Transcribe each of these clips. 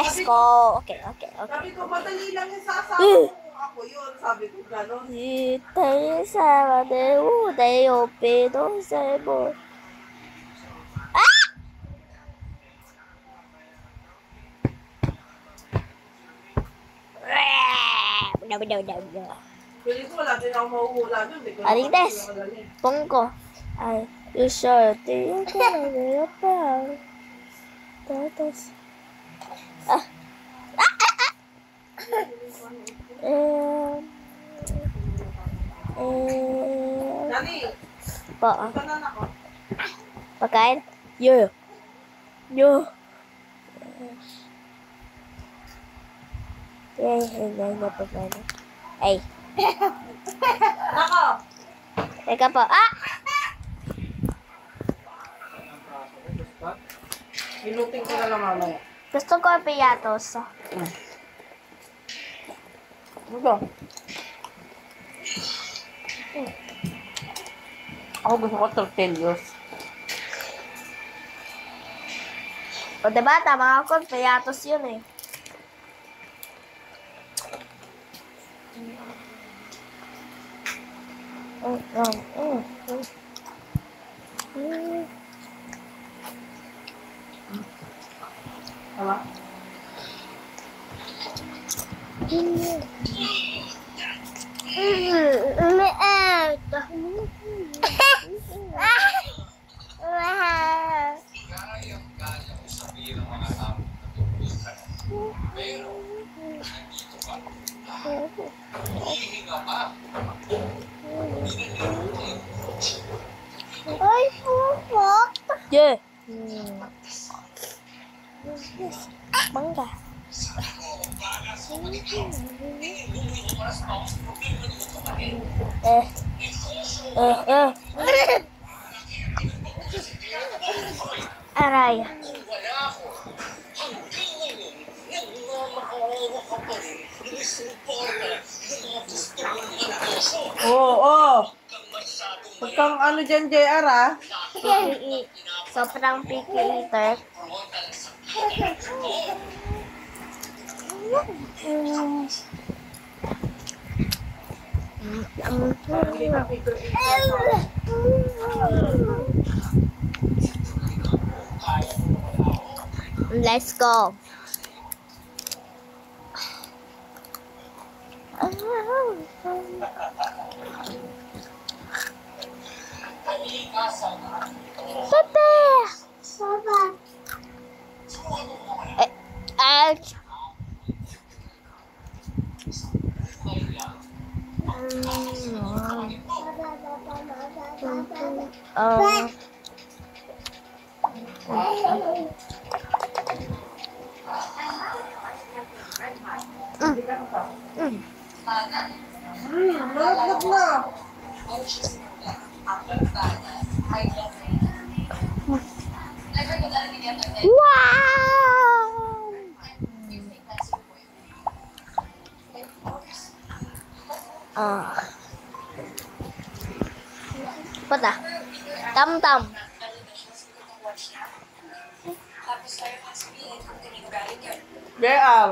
Let's go. Okay. Sabi ko, madali lang yung sasama ko. Ako yun. Sabi ko, gano'n. Pwede ko wala din ako mahuhula doon. Aling Des, Pongko. Ay, you sure? Tingin ko na meron pa. Tatas. Nani, Po. kanan ako. Pagkain? Yo. Ay. Nako! Teka po. Hilutin ko na lang mamaya. Gusto ko ang piyatos. Ito. Ako gusto ko tortillos. O diba, tama ako. Piyatos yun eh. Tama? Ay, pupok. Yeah. Bangga. Aray. Oo. Huwag kang ano dyan, JR, ah. Sobrang picky eater. Let's go. Pepe. Papa. Malaglag na. Wow! Apa Tam-tam. JR.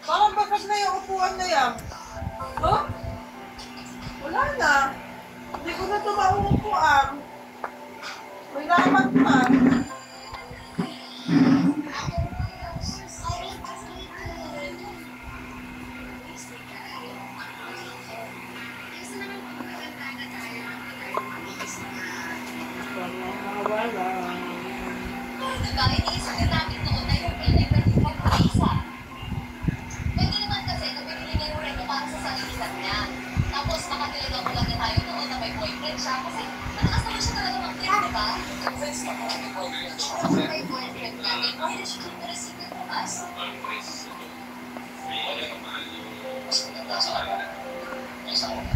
Parang bakit na yung upuan na yan? Oh? Wala na. Hindi ko na ito mauupuan. May laman pa. Iniisip namin noon na yung pinag-isa. Pwede naman din siya kasi matakas naman siya talaga mag-click, di ba? Convinced ako na may boyfriend siya. Pero may boyfriend natin, why did she keep it a secret from us? Mas maganda sa kanila. May sa akin.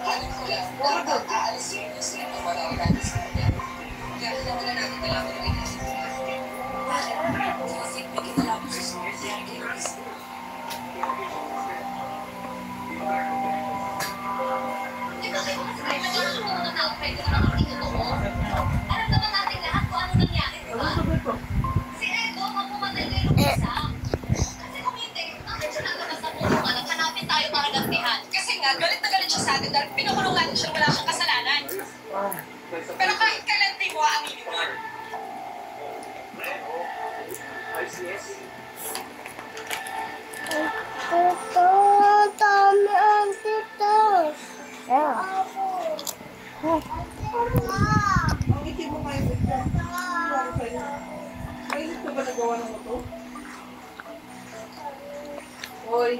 Alam ko lang, kapag aalis yun yung sila na wala wala na sa kanya. Kaya wala natin kailangan ng inisip niya. Bakit? Kasi may kinalaman sa spirit niya kay Chris. Di ba kayo kasi kayo nagkakaroon ng tao pwede naman ang itotoo? Alam naman natin lahat kung ano nangyari, di ba? Si Edo, mapumatay kayo ng isa. Kasi kung hindi, bakit siya nagabas ng kulungan at hanapin tayo para gantihan? Kasi nga, galit na galit siya sa atin dahil pinukulong natin siya wala siyang kasalanan. Pero kahit kailan di mo aaminin mo. Tito, dami ang tito. Ang itim mo ngayon ito. Ano sa'yo? Mainit ka ba nagawa ng ito? Hoy,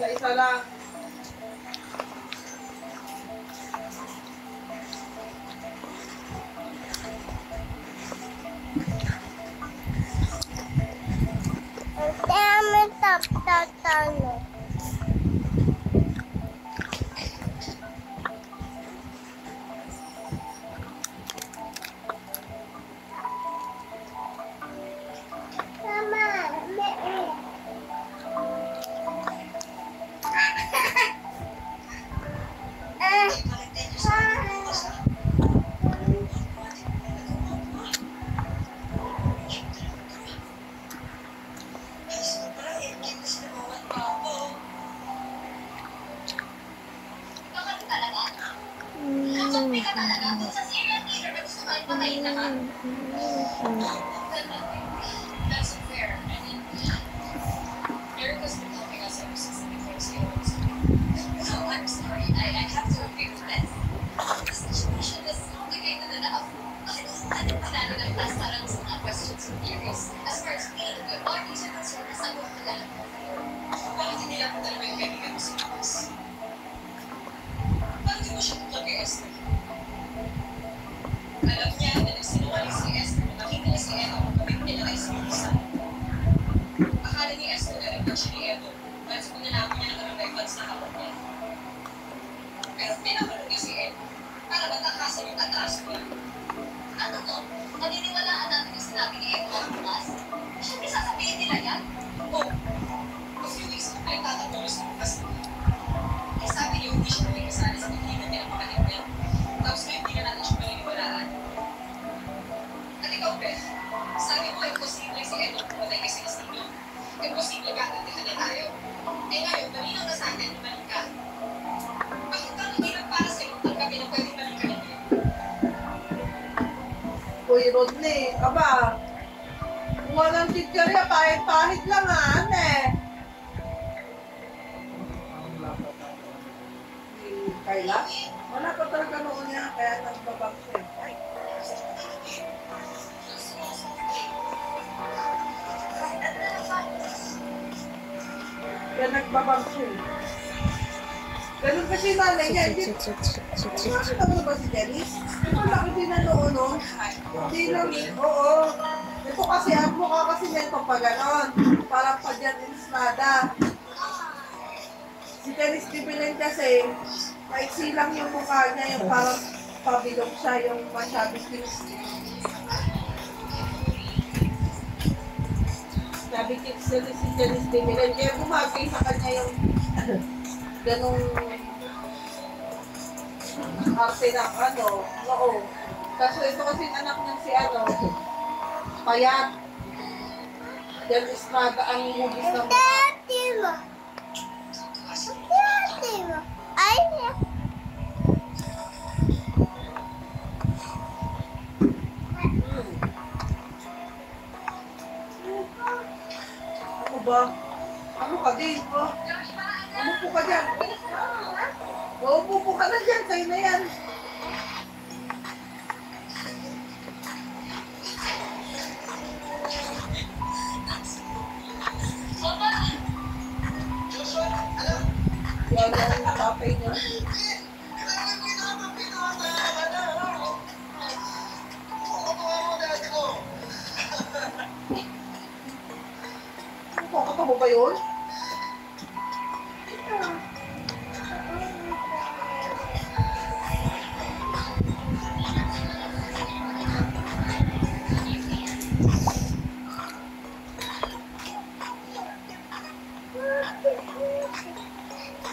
isa lang. Dami tap-tap-talo. Mama, Hindi ka talaga kung sa serial killer na gusto kayo patayin na ka. That's unfair. I mean, Erica's been helping us ever since the before series. So I'm sorry. I have to agree with this. The situation is complicated enough. Ano panalo ng class parang sa mga questions and theories. As far as being a good parties are concerned, nasagot ko lahat. Bakit hindi lang talaga yung kaibigan mo sa class? Bakit di mo siya tutag kay Esther? Alam niya na nagsinungaling si Esther na nakita niya si Edo kung kapit niya na isang isa. Akala ni Esther na rin siya ni Edo dahil sa pagnanako niya ng records na hawak niya. Pero pinakulong niya si Edo para matakasan yung tataas niya. Ano to? Maniniwalaan natin yung sinabi ni Edo ang bukas? Siyempre sasabihin nila yan? Oo. A few weeks ago, nagtatanong sa bukas nila. Eh sabi niyo, hindi siya may kasali sa pagkina niya ng kapatid niya. Tapos ngayon, hindi na natin siya maniniwalaan. At ikaw, Beth, sabi mo, imposible si Edo pumatay kay Celestino. Imposible ka, nandiyan na tayo. Eh ngayon, malinaw na sa atin na mali ka. Bakit ka hindi lang para sa'yo tanggapin na pwedeng mali ka rin? Uy, Rodney, aba. Kung walang titkarya, pahit-pahit lang ane. Kayla? Wala pa talaga noon niya, kaya nagbabak siya. Kaya nagbabak siya. Ganun pa si nanay niya. Nakakita mo ba si Dennis? Ito laki din na noon, no? Hindi lang, oo. Ito kasi, ang mukha kasi nito pa ganon. Parang pa dyan instada. Si Dennis Dibilin kasi, maiksi lang yung mukha niya, yung parang pabilog siya, yung masyadong crispy. Sabi si Dennis Dibilin, kaya bumagay sa kanya yung ganong arte ng ano, oo. Kaso ito kasi anak niya si ano, payat. Yan Estrada ang hugis ng mukha. Dati mo. Dati mo. Ay, Ano ba? Ano ka din? Oh? Umupo ka dyan. Umupo ka na dyan. Kayo na yan. Papa! tatay niya. Kakatawa ba yun?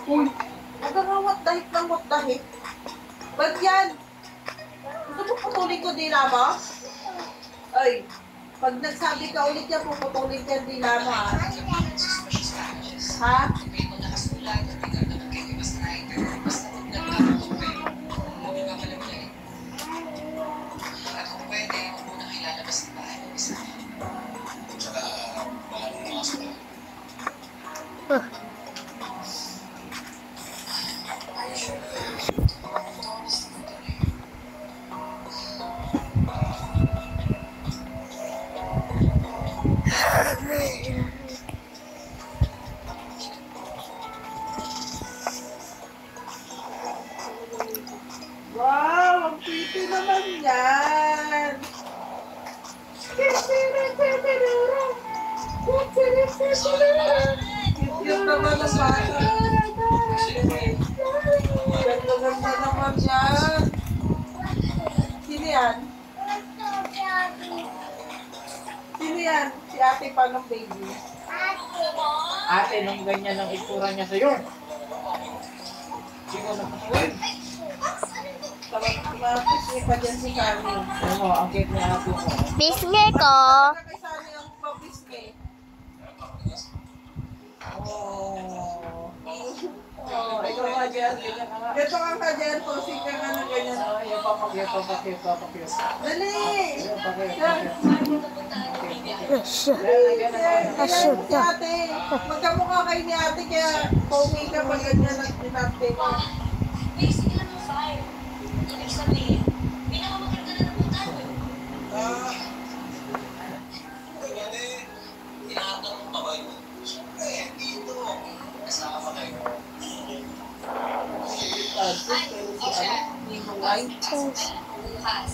Uy, nagangawat dahit ng what dahit. Ba't yan? Gusto mo putulin ko dila mo? Ay, pag nagsabi ka ulit yan, puputulin ka dila mo ha? Ha? Wow, ang pretty naman yan. Cute naman ang bata. Ganda naman yan. Sino yan? Sino yan? Si ate pa ng baby. Ate, nung ganyan ang itsura niya sa'yo. Sino na paswin? Mapis pa dyan si Kami. Ano mo, ang cute ni ate mo. Bisngi ko. Kay Sani ang mapis niya. Oh, ikaw nga dyan. Ganyan ka nga. Ito ka dyan. Posing ka nga ng ganyan. Yung papakit. Dali! Yung papakit. Si ate. Magkamukha kayo ni ate kaya pogi ka pag ganyan ang tinate ko. Basic lang ng fire. Ibig sabihin, pinakamaganda na ng butan. Tinatanong pa ba yun? Siyempre, dito. Kasama pa kayo. Bukas.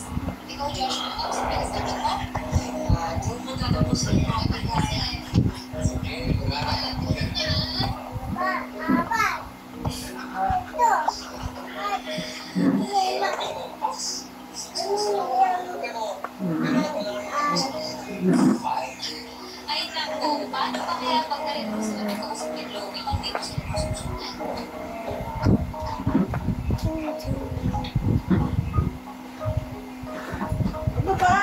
Ikaw, Josh, sa pinasagot mo? Huwag mo gagawin sa iyo. Ay, naku, paano ba kaya pag narito sila nag-uusap ni Chloe, hindi mo sila masusunod? Ano ba?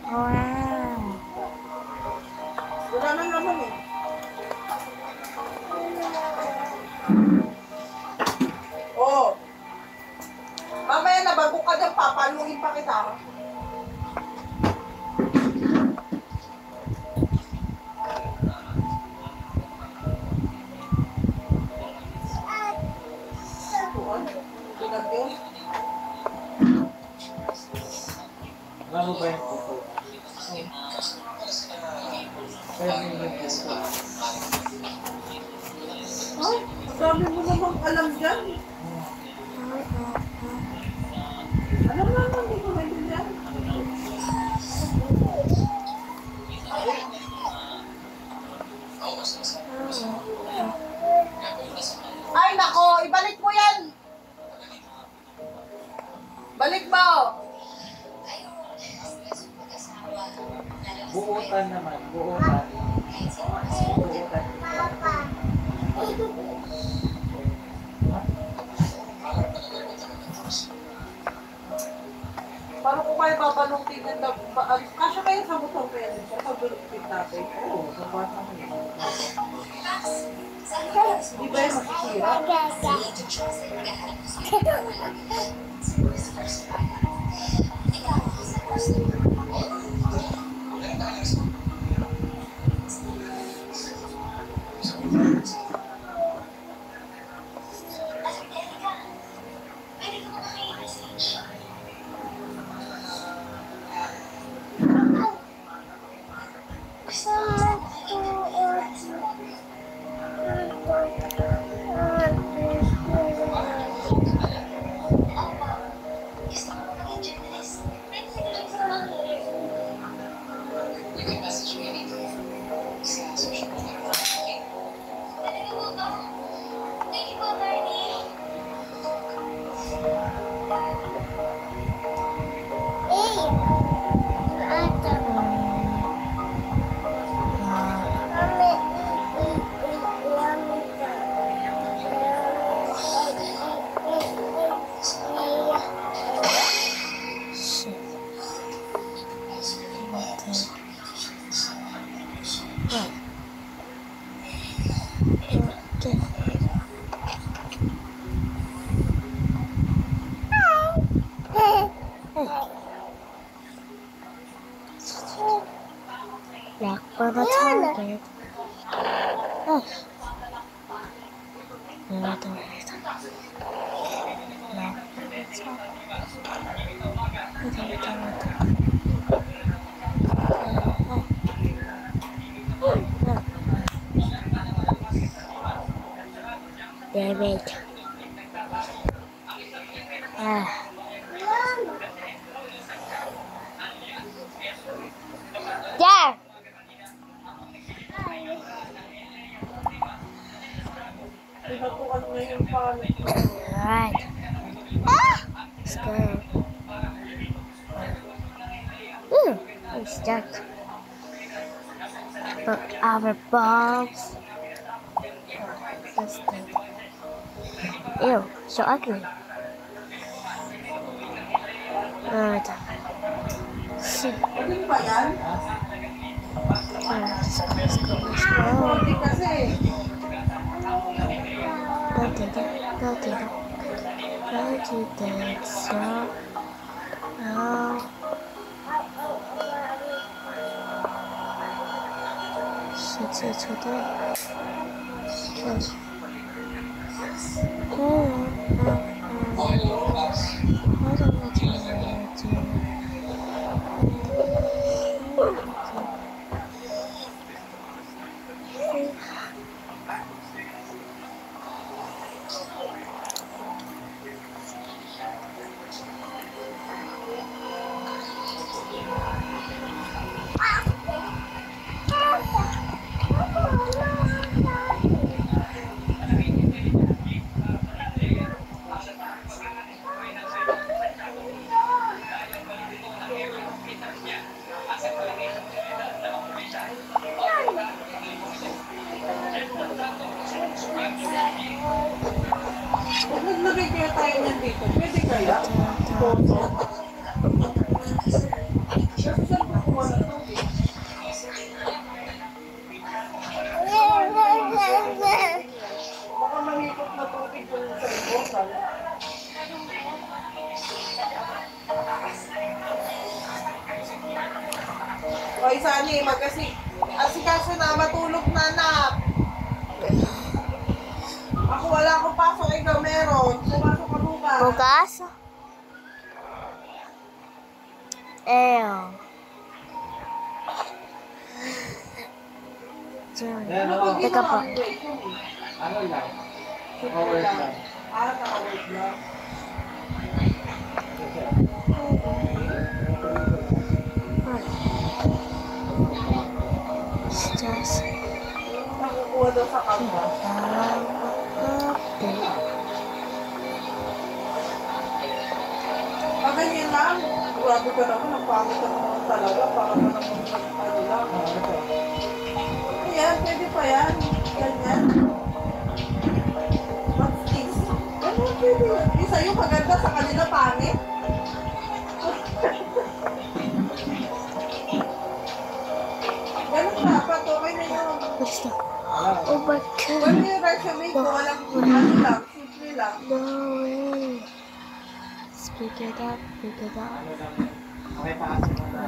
Wow. Wala nang naman eh. Oh. Mamaya na bago ka dyan, papalungin pa kita. Ano ba yung pupo? Kaya yung pupo. Ay, sabi mo namang alam dyan. Alam naman, hindi ko maintindihan. Ay, nako, ibalik mo yan. Balik mo. Buutan naman, buutan. Buutan. Paano ko kayo babalungtin yan? Kasya kayo sa motor kaya din siya. Pagbalungtin natin. Oo, sa bata mo yun. Di ba yung masisira? Okay. Look for the target. Oh. Look for the Damn it. Yeah. Pinatukan mo yung pangit. Alright. Let's go. Ooh, I'm stuck. But our bombs. That's good. Ew, so ugly. Alright. See. Ano ba yan? Let's go, let's go, let's go. Konti kasi. Go to that, go to that. Go to that, so. Oh. Shit, Kung naglagay kaya tayo niyan dito, pwede kaya? Kasi saan ko kuha na ito? Baka mahigop na tubig yung sa ibosan. Oy, Sani, asikaso na, matulog na anak. Ako wala akong pasok, ikaw meron. Pumasok ka bukas. Bukas? Ew. Yan, Ano ano, Teka po. ano lang. Over lang. Nakawait lang. It's just Nakukuha daw sa kama. Ganyan lang. Grabe ka naman, nagpangit ka naman talaga. Para ka naman ano lang. Ayan, pwede pa yan. Ganyan. What's this? Ganun, pwede yan. Yung sa'yo maganda, sa kanila pangit. Ganun dapat, okay na yun. what's that? Oh my Pwede god. yung resume ko, walang ano lang, simple lang. No way. Speak it up, pick it up. Okay, taas mo na.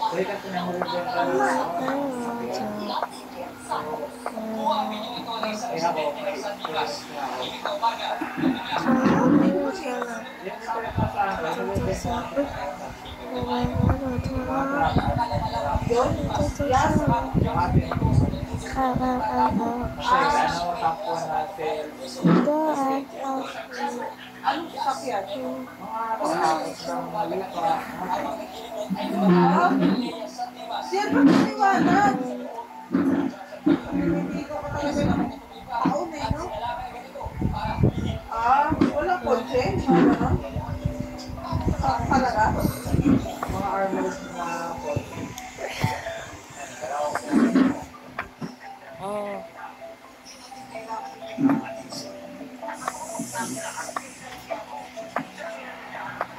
Pwede ka pinamulog yung Yun, yes. Anong sasakyan? Siya ba naliwanag? Hindi ko pa talaga ng taon eh, no? Walang kotse? Ano? Talaga? mga armors na Oh.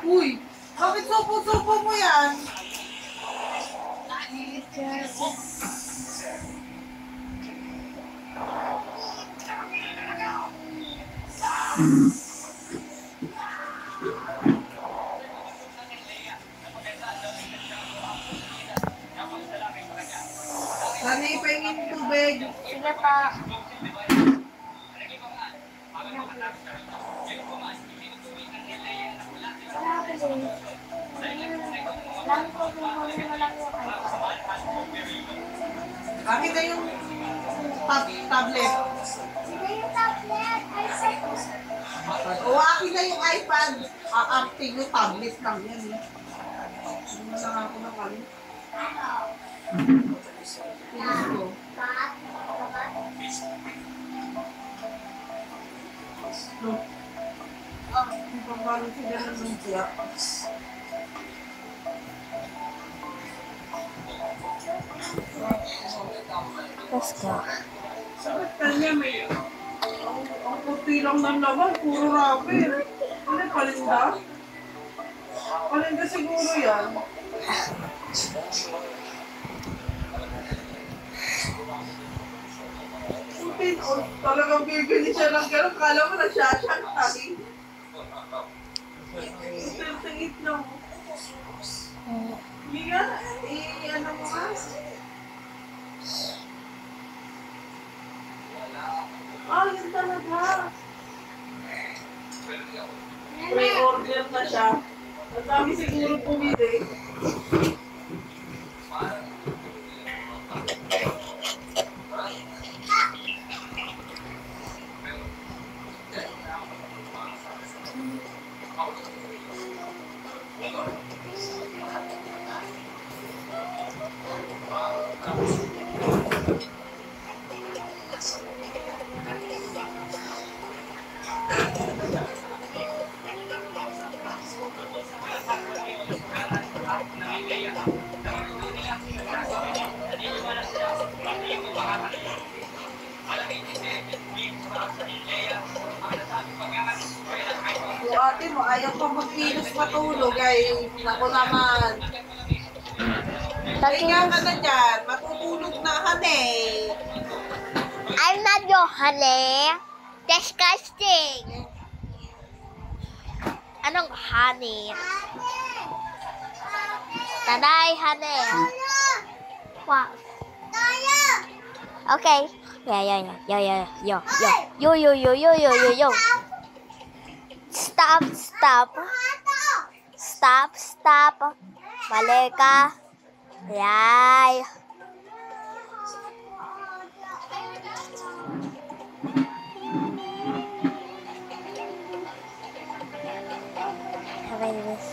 Uy! Bakit supo-supo mo yan? Sana ipahingin tubig. Sige pa. Bakit na yung tablet? O, akin na yung iPad. Active yung tablet lang yan. Ano na lang ako na kami? Pinis ko. No. Ang pambalong sila ng lumpia. Let's go. Sakit kanya may... Ang puti lang ng laman, puro rapper. Ano, palinda? Palinda siguro yan. Talagang bibili siya ng gano'n. Kala mo na siya tayo. Singit na mo. Hindi nga, ano mo nga? Yun talaga. Pre-order na siya. Ang dami siguro pumili. Yung ate mo, ayaw pa magpilos matulog ay naku naman. Kaya ka na dyan, matutulog na hane. I'm not your honey. Disgusting. Anong honey? Taday, honey. What? Okay. Yo. Stop. Mali ka. Yay. Have this.